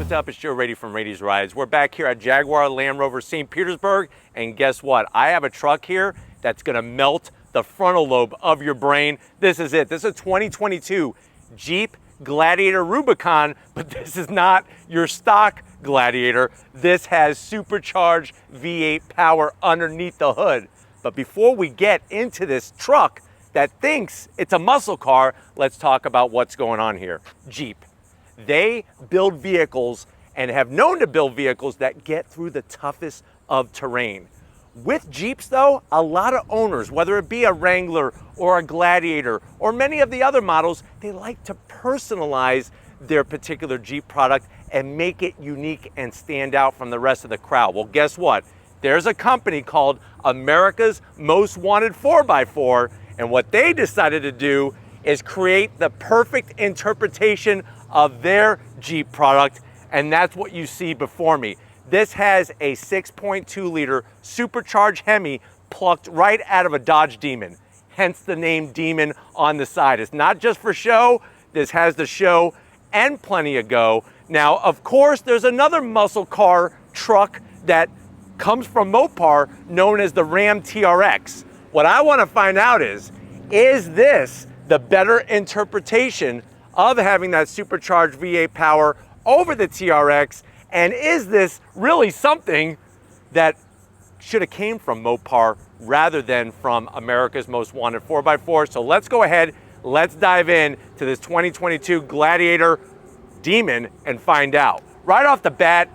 what's up? It's Joe Rady from Rady's Rides. We're back here at Jaguar Land Rover St. Petersburg, and guess what? I have a truck here that's gonna melt the frontal lobe of your brain. This is it. This is a 2022 Jeep Gladiator Rubicon, but this is not your stock Gladiator. This has supercharged V8 power underneath the hood. But before we get into this truck that thinks it's a muscle car, let's talk about what's going on here. Jeep. They build vehicles and have known to build vehicles that get through the toughest of terrain. With Jeeps though, a lot of owners, whether it be a Wrangler or a Gladiator or many of the other models, they like to personalize their particular Jeep product and make it unique and stand out from the rest of the crowd. Well, guess what? There's a company called America's Most Wanted 4x4, and what they decided to do is create the perfect interpretation of their Jeep product, and that's what you see before me. This has a 6.2 liter supercharged Hemi plucked right out of a Dodge Demon, hence the name Demon on the side. It's not just for show, this has the show and plenty of go. Now, of course, there's another muscle car truck that comes from MOPAR known as the Ram TRX. What I want to find out is this the better interpretation of having that supercharged V8 power over the TRX? And is this really something that should have came from MOPAR rather than from America's Most Wanted 4x4? So let's go ahead, let's dive in to this 2022 Gladiator Demon and find out. Right off the bat,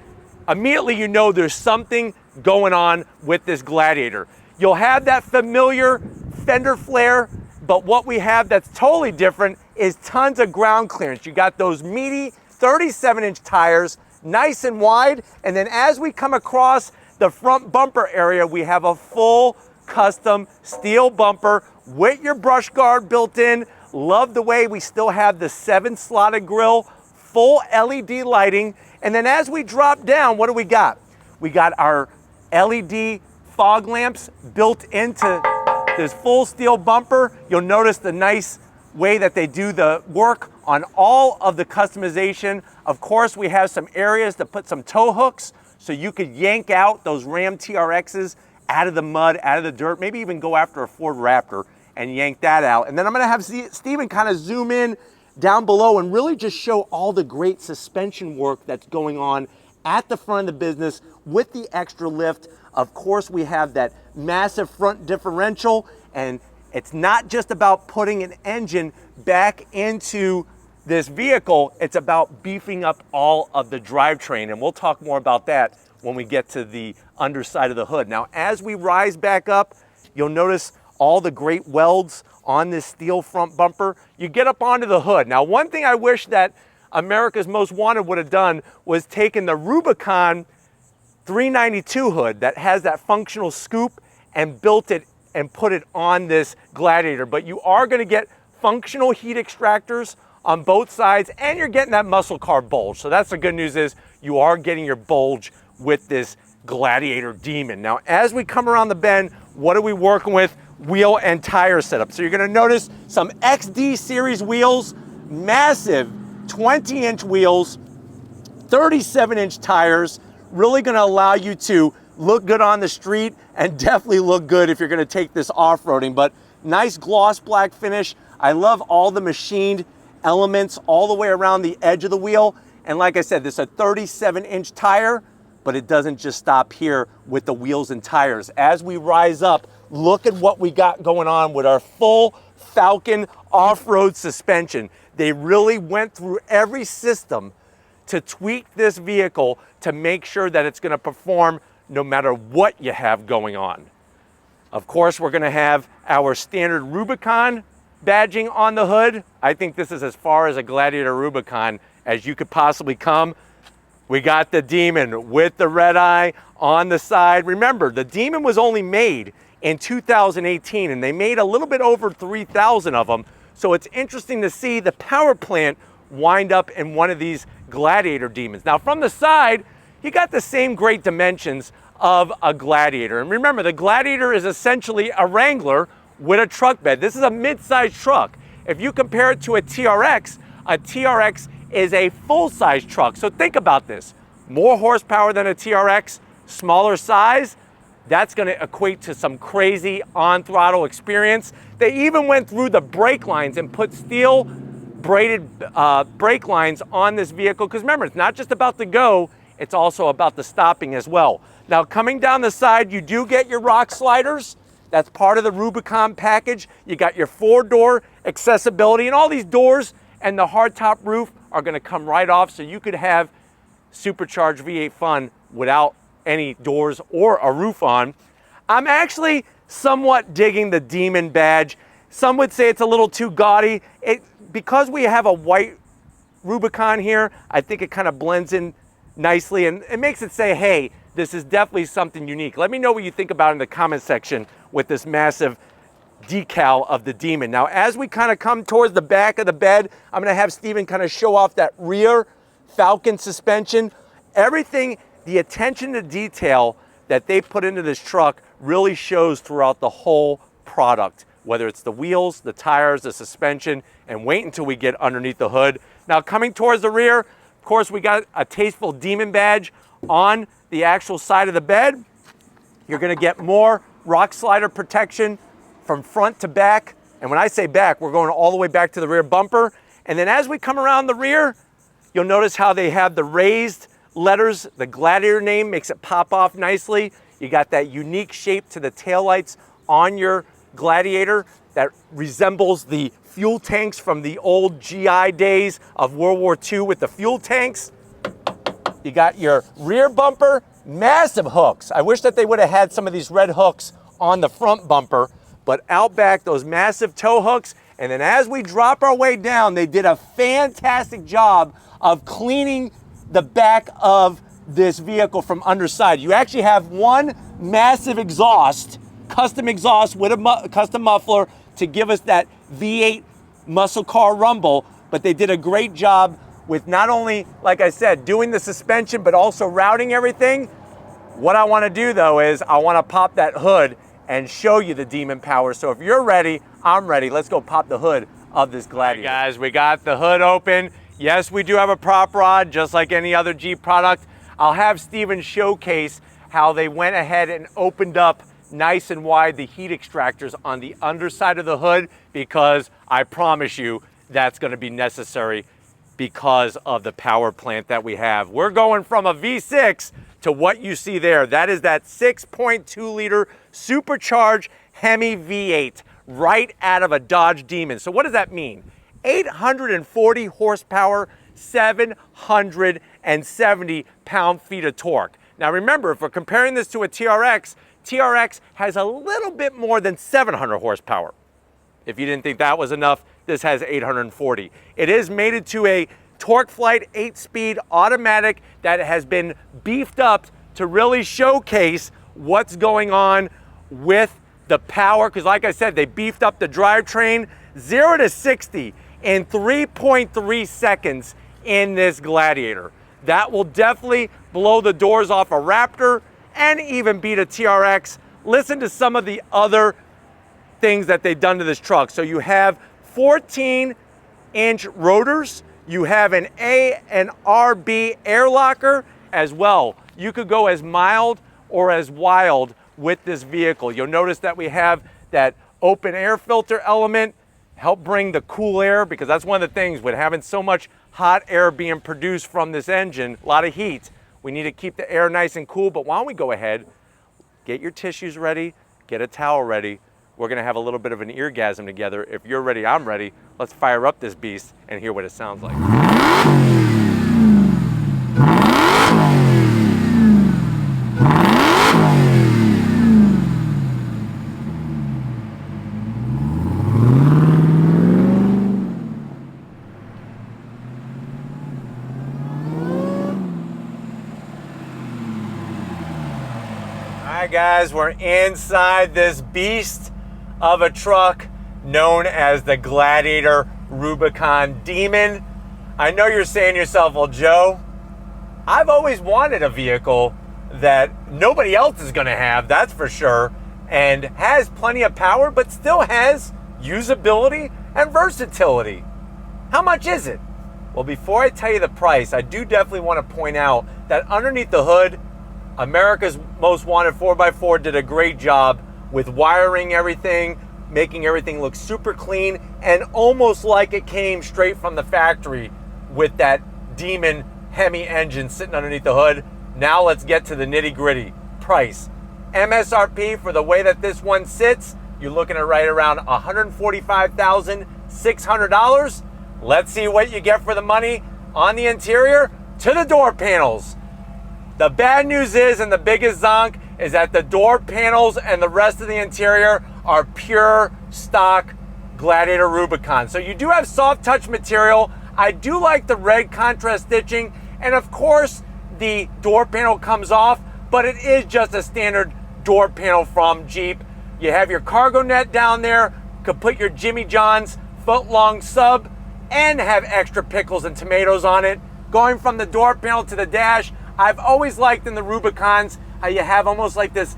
immediately you know there's something going on with this Gladiator. You'll have that familiar fender flare, but what we have that's totally different is tons of ground clearance. You got those meaty 37-inch tires, nice and wide, and then as we come across the front bumper area, we have a full custom steel bumper with your brush guard built in. Love the way we still have the 7-slotted grille, full LED lighting, and then as we drop down, what do we got? We got our LED fog lamps built into this full steel bumper. You'll notice the nice way that they do the work on all of the customization. Of course, we have some areas to put some tow hooks so you could yank out those Ram TRXs out of the mud, out of the dirt, maybe even go after a Ford Raptor and yank that out. And then I'm gonna have Steven kind of zoom in down below and really just show all the great suspension work that's going on at the front of the business with the extra lift. Of course, we have that massive front differential, and it's not just about putting an engine back into this vehicle, it's about beefing up all of the drivetrain, and we'll talk more about that when we get to the underside of the hood. Now, as we rise back up, you'll notice all the great welds on this steel front bumper. You get up onto the hood. Now, one thing I wish that America's Most Wanted would have done was taken the Rubicon 392 hood that has that functional scoop and built it and put it on this Gladiator. But you are going to get functional heat extractors on both sides, and you're getting that muscle car bulge. So that's the good news, is you are getting your bulge with this Gladiator Demon. Now, as we come around the bend, what are we working with? Wheel and tire setup. So you're going to notice some XD series wheels, massive 20-inch wheels, 37-inch tires, really going to allow you to look good on the street and definitely look good if you're going to take this off-roading. But nice gloss black finish. I love all the machined elements all the way around the edge of the wheel. And like I said, this is a 37-inch tire, but it doesn't just stop here with the wheels and tires. As we rise up, look at what we got going on with our full Falcon off-road suspension. They really went through every system to tweak this vehicle to make sure that it's going to perform no matter what you have going on. Of course, we're going to have our standard Rubicon badging on the hood. I think this is as far as a Gladiator Rubicon as you could possibly come. We got the Demon with the Redeye on the side. Remember, the Demon was only made in 2018, and they made a little bit over 3,000 of them. So it's interesting to see the power plant wind up in one of these Gladiator Demons. Now, from the side, you got the same great dimensions of a Gladiator. And remember, the Gladiator is essentially a Wrangler with a truck bed. This is a mid-sized truck. If you compare it to a TRX A TRX is a full-size truck. So think about this. More horsepower than a TRX, smaller size. That's going to equate to some crazy on-throttle experience. They even went through the brake lines and put steel braided brake lines on this vehicle, because remember, it's not just about the go, it's also about the stopping as well. Now, coming down the side, you do get your rock sliders. That's part of the Rubicon package. You got your 4-door accessibility, and all these doors and the hardtop roof are going to come right off, so you could have supercharged V8 fun without any doors or a roof on. I'm actually somewhat digging the Demon badge. Some would say it's a little too gaudy. Because we have a white Rubicon here, I think it kind of blends in nicely, and it makes it say, hey, this is definitely something unique. Let me know what you think about it in the comment section with this massive decal of the Demon. Now, as we kind of come towards the back of the bed, I'm gonna have Steven kind of show off that rear Falcon suspension. Everything, the attention to detail that they put into this truck really shows throughout the whole product, whether it's the wheels, the tires, the suspension, and wait until we get underneath the hood. Now, coming towards the rear, of course, we got a tasteful Demon badge on the actual side of the bed. You're gonna get more rock slider protection from front to back. And when I say back, we're going all the way back to the rear bumper. And then as we come around the rear, you'll notice how they have the raised letters. The Gladiator name makes it pop off nicely. You got that unique shape to the taillights on your Gladiator that resembles the fuel tanks from the old GI days of World War II with the fuel tanks. You got your rear bumper, massive hooks. I wish that they would have had some of these red hooks on the front bumper, but out back, those massive tow hooks. And then as we drop our way down, they did a fantastic job of cleaning the back of this vehicle from underside. You actually have one massive exhaust, custom exhaust with a custom muffler to give us that V8 muscle car rumble, but they did a great job with not only, like I said, doing the suspension, but also routing everything. What I wanna do though is I wanna pop that hood and show you the Demon power. So if you're ready, I'm ready. Let's go pop the hood of this Gladiator. All right, guys, we got the hood open. Yes, we do have a prop rod, just like any other Jeep product. I'll have Steven showcase how they went ahead and opened up nice and wide the heat extractors on the underside of the hood, because I promise you that's gonna be necessary because of the power plant that we have. We're going from a V6 to what you see there. That is that 6.2 liter supercharged Hemi V8 right out of a Dodge Demon. So what does that mean? 840 horsepower, 770 pound-feet of torque. Now remember, if we're comparing this to a TRX, TRX has a little bit more than 700 horsepower. If you didn't think that was enough, this has 840. It is mated to a TorqueFlite 8-speed automatic that has been beefed up to really showcase what's going on with the power, because like I said, they beefed up the drivetrain. 0 to 60 in 3.3 seconds in this Gladiator. That will definitely blow the doors off a Raptor and even beat a TRX. Listen to some of the other things that they've done to this truck. So you have 14-inch rotors. You have an A and RB air locker as well. You could go as mild or as wild with this vehicle. You'll notice that we have that open air filter element, help bring the cool air, because that's one of the things with having so much hot air being produced from this engine, a lot of heat. We need to keep the air nice and cool, but why don't we go ahead, get your tissues ready, get a towel ready. We're gonna have a little bit of an eargasm together. If you're ready, I'm ready. Let's fire up this beast and hear what it sounds like. All right, guys, we're inside this beast of a truck known as the Gladiator Rubicon Demon. I know you're saying to yourself, well, Joe, I've always wanted a vehicle that nobody else is gonna have, that's for sure, and has plenty of power, but still has usability and versatility. How much is it? Well, before I tell you the price, I do definitely want to point out that underneath the hood, America's Most Wanted 4x4 did a great job with wiring everything, making everything look super clean and almost like it came straight from the factory with that Demon Hemi engine sitting underneath the hood. Now let's get to the nitty gritty. Price. MSRP for the way that this one sits, you're looking at right around $145,600. Let's see what you get for the money on the interior to the door panels. The bad news is, and the biggest zonk, is that the door panels and the rest of the interior are pure stock Gladiator Rubicon. So you do have soft touch material. I do like the red contrast stitching, and of course the door panel comes off, but it is just a standard door panel from Jeep. You have your cargo net down there, could put your Jimmy John's foot-long sub and have extra pickles and tomatoes on it. Going from the door panel to the dash, I've always liked in the Rubicons how you have almost like this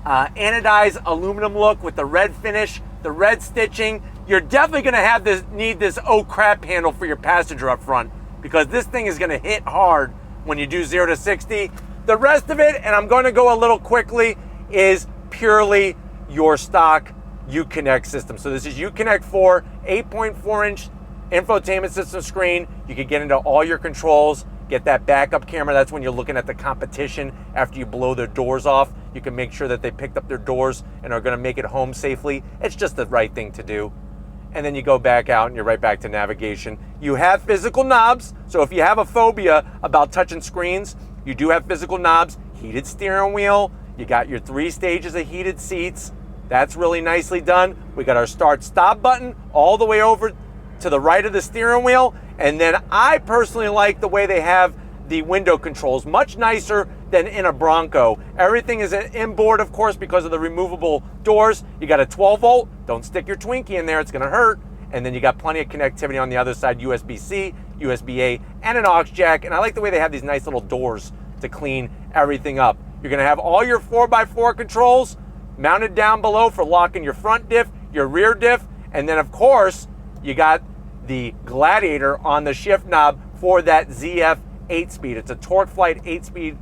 anodized aluminum look with the red finish, the red stitching. You're definitely gonna need this oh crap handle for your passenger up front, because this thing is gonna hit hard when you do 0 to 60. The rest of it, and I'm gonna go a little quickly, is purely your stock Uconnect system. So this is Uconnect 4, 8.4-inch infotainment system screen. You can get into all your controls, get that backup camera. That's when you're looking at the competition after you blow their doors off. You can make sure that they picked up their doors and are gonna make it home safely. It's just the right thing to do. And then you go back out and you're right back to navigation. You have physical knobs, so if you have a phobia about touching screens, you do have physical knobs, heated steering wheel, you got your 3 stages of heated seats. That's really nicely done. We got our start stop button all the way over to the right of the steering wheel. And then I personally like the way they have the window controls, much nicer than in a Bronco. Everything is inboard, of course, because of the removable doors. You got a 12 volt, don't stick your Twinkie in there, it's gonna hurt. And then you got plenty of connectivity on the other side, USB-C, USB-A, and an aux jack. And I like the way they have these nice little doors to clean everything up. You're gonna have all your 4x4 controls mounted down below for locking your front diff, your rear diff, and then of course, you got the Gladiator on the shift knob for that ZF 8-speed. It's a TorqueFlite 8-speed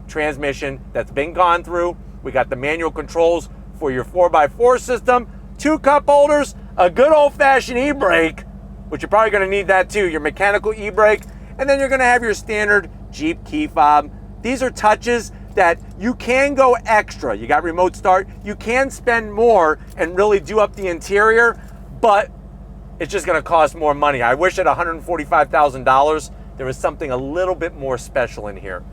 transmission that's been gone through. We got the manual controls for your 4x4 system, 2 cup holders, a good old-fashioned e-brake, which you're probably gonna need that too, your mechanical e-brake, and then you're gonna have your standard Jeep key fob. These are touches that you can go extra. You got remote start, you can spend more and really do up the interior, but it's just gonna cost more money. I wish at $145,000, there was something a little bit more special in here.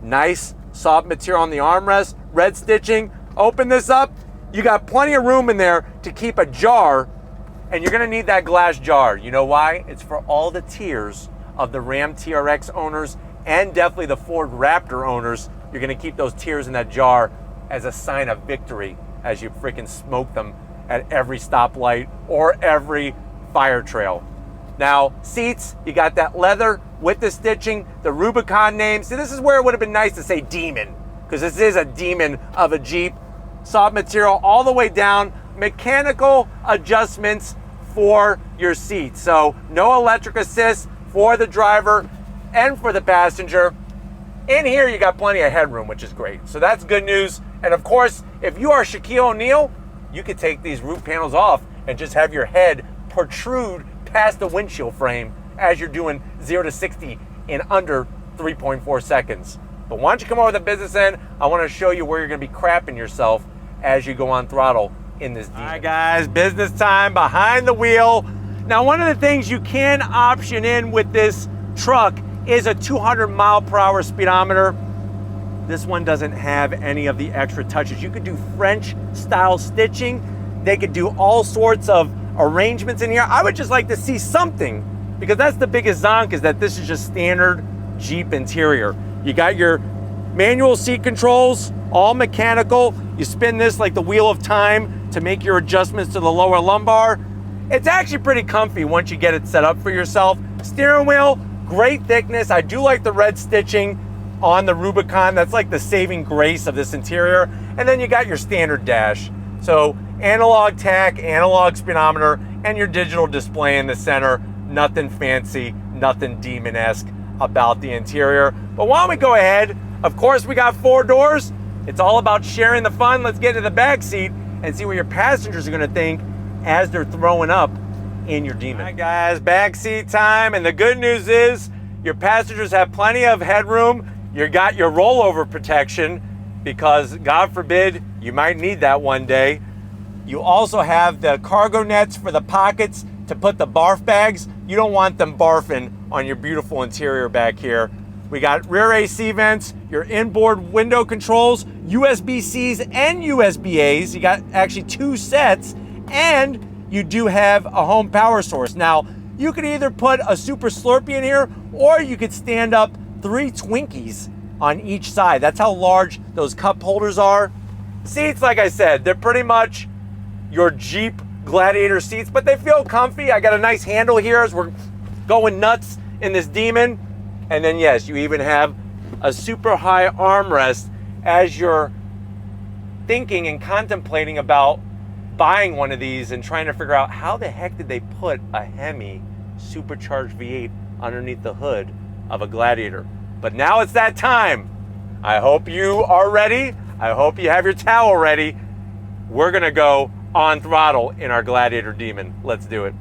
Nice, soft material on the armrest, red stitching. Open this up, you got plenty of room in there to keep a jar, and you're gonna need that glass jar. You know why? It's for all the tiers of the Ram TRX owners and definitely the Ford Raptor owners. You're gonna keep those tears in that jar as a sign of victory as you freaking smoke them at every stoplight or every fire trail. Now, seats, you got that leather with the stitching, the Rubicon name. See, this is where it would have been nice to say Demon, because this is a demon of a Jeep. Soft material all the way down, mechanical adjustments for your seats. So no electric assist for the driver and for the passenger. In here, you got plenty of headroom, which is great. So that's good news. And of course, if you are Shaquille O'Neal, you could take these roof panels off and just have your head protrude past the windshield frame as you're doing 0 to 60 in under 3.4 seconds. But why don't you come over to the business end? I want to show you where you're going to be crapping yourself as you go on throttle in this Demon. All right, guys, business time behind the wheel. Now, one of the things you can option in with this truck is a 200 mile per hour speedometer. This one doesn't have any of the extra touches. You could do French style stitching. They could do all sorts of arrangements in here. I would just like to see something, because that's the biggest zonk, is that this is just standard Jeep interior. You got your manual seat controls, all mechanical. You spin this like the wheel of time to make your adjustments to the lower lumbar. It's actually pretty comfy once you get it set up for yourself. Steering wheel, great thickness. I do like the red stitching on the Rubicon. That's like the saving grace of this interior. And then you got your standard dash. So analog tach, analog speedometer, and your digital display in the center. Nothing fancy, nothing demon-esque about the interior. But why don't we go ahead? Of course, we got 4 doors. It's all about sharing the fun. Let's get into the back seat and see what your passengers are gonna think as they're throwing up in your Demon. All right, guys, back seat time. And the good news is your passengers have plenty of headroom. You got your rollover protection because God forbid you might need that one day. You also have the cargo nets for the pockets to put the barf bags. You don't want them barfing on your beautiful interior back here. We got rear AC vents, your inboard window controls, USB-Cs and USB-As. You got actually 2 sets, and you do have a home power source. Now, you could either put a Super Slurpee in here, or you could stand up 3 Twinkies on each side. That's how large those cup holders are. Seats, like I said, they're pretty much your Jeep Gladiator seats, but they feel comfy. I got a nice handle here as we're going nuts in this Demon. And then yes, you even have a super high armrest as you're thinking and contemplating about buying one of these and trying to figure out how the heck did they put a Hemi supercharged V8 underneath the hood of a Gladiator. But now it's that time. I hope you are ready. I hope you have your towel ready. We're gonna go on throttle in our Gladiator Demon. Let's do it.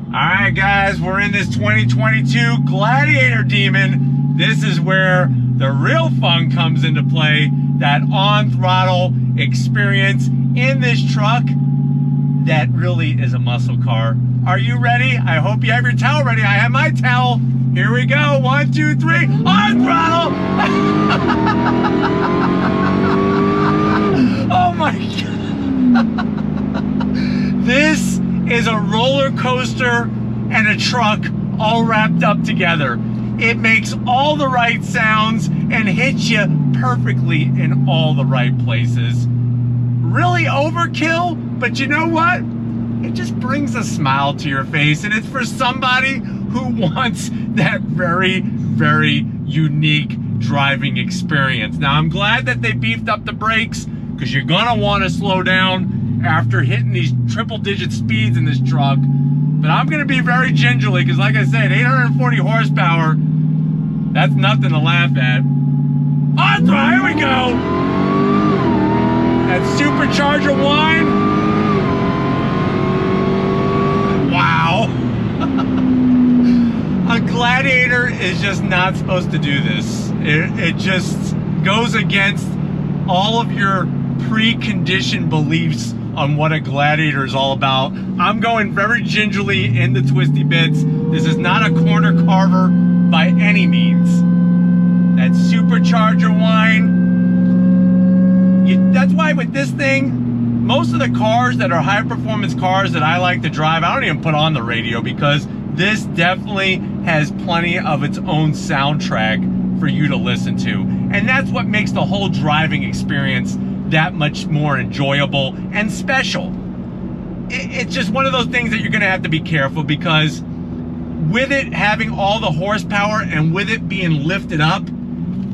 All right, guys, we're in this 2022 Gladiator Demon. This is where the real fun comes into play, that on throttle experience in this truck that really is a muscle car. Are you ready? I hope you have your towel ready. I have my towel. Here we go. 1, 2, 3, on throttle. Oh my God. This is a roller coaster and a truck all wrapped up together. It makes all the right sounds and hits you perfectly in all the right places. Really overkill, but you know what? It just brings a smile to your face, and it's for somebody who wants that very, very unique driving experience. Now, I'm glad that they beefed up the brakes, because you're gonna want to slow down after hitting these triple-digit speeds in this truck. But I'm gonna be very gingerly, because like I said, 840 horsepower, that's nothing to laugh at. On throttle, here we go. That supercharger whine. Wow. A Gladiator is just not supposed to do this. It just goes against all of your preconditioned beliefs on what a Gladiator is all about. I'm going very gingerly in the twisty bits. This is not a corner carver by any means. That supercharger whine. That's why with this thing, most of the cars that are high performance cars that I like to drive, I don't even put on the radio, because this definitely has plenty of its own soundtrack for you to listen to. And that's what makes the whole driving experience that much more enjoyable and special. It's just one of those things that you're gonna have to be careful, because with it having all the horsepower and with it being lifted up,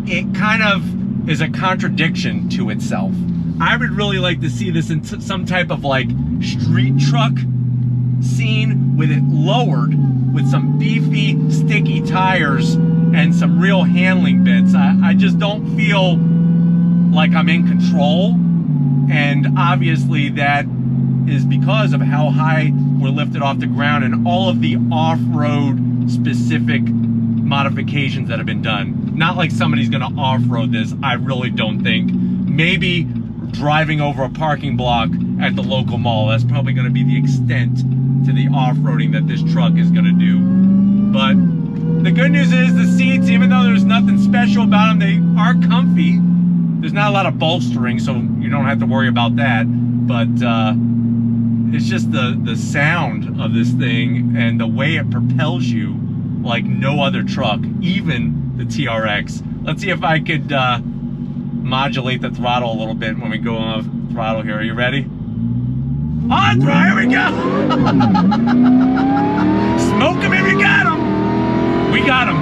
it kind of is a contradiction to itself. I would really like to see this in some type of like street truck scene with it lowered with some beefy, sticky tires and some real handling bits. I just don't feel like I'm in control, and obviously that is because of how high we're lifted off the ground and all of the off-road specific modifications that have been done. Not like somebody's gonna off-road this, I really don't think. Maybe driving over a parking block at the local mall, that's probably gonna be the extent to the off-roading that this truck is gonna do. But the good news is the seats, even though there's nothing special about them, they are comfy. There's not a lot of bolstering, so you don't have to worry about that. But it's just the sound of this thing and the way it propels you like no other truck, even the TRX. Let's see if I could modulate the throttle a little bit when we go off throttle here. Are you ready? On throttle, here we go! Smoke him if you got him! We got him!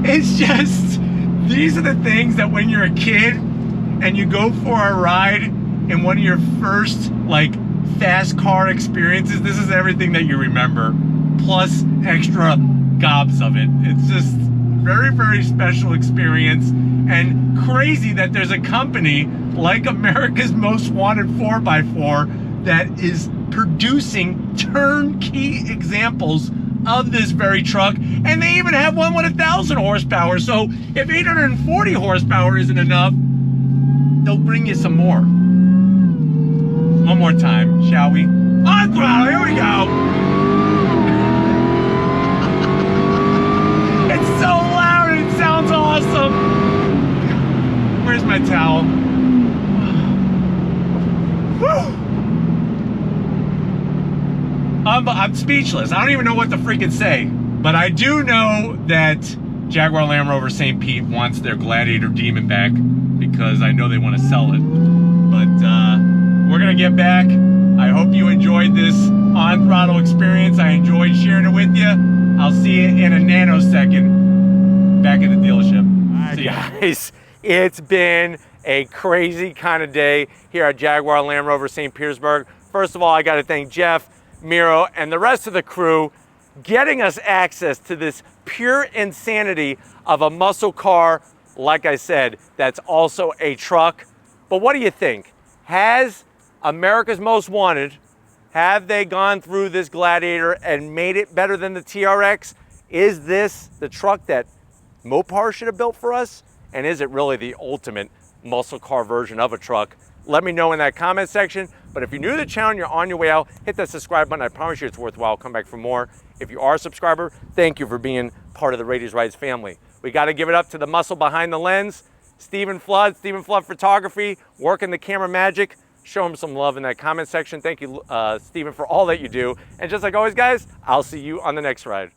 It's just, these are the things that when you're a kid and you go for a ride in one of your first like fast car experiences, this is everything that you remember, plus extra gobs of it. It's just very, very special experience, and crazy that there's a company like America's Most Wanted 4x4 that is producing turnkey examples of this very truck, and they even have one with 1,000 horsepower. So if 840 horsepower isn't enough, they'll bring you some more. One more time, shall we? On throttle, here we go. It's so loud and it sounds awesome. Where's my towel? Woo! I'm speechless. I don't even know what to freaking say. But I do know that Jaguar Land Rover St. Pete wants their Gladiator Demon back, because I know they want to sell it. But we're going to get back. I hope you enjoyed this on-throttle experience. I enjoyed sharing it with you. I'll see you in a nanosecond back at the dealership. All right, guys. It's been a crazy kind of day here at Jaguar Land Rover St. Petersburg. First of all, I got to thank Jeff, Miro, and the rest of the crew getting us access to this pure insanity of a muscle car, like I said, that's also a truck. But what do you think? Has America's Most Wanted, have they gone through this Gladiator and made it better than the TRX? Is this the truck that MOPAR should have built for us? And is it really the ultimate muscle car version of a truck? Let me know in that comment section. But if you're new to the channel and you're on your way out, hit that subscribe button. I promise you it's worthwhile. Come back for more. If you are a subscriber, thank you for being part of the Raiders Rides family. We got to give it up to the muscle behind the lens, Stephen Flood Photography, working the camera magic. Show him some love in that comment section. Thank you, Stephen, for all that you do. And just like always, guys, I'll see you on the next ride.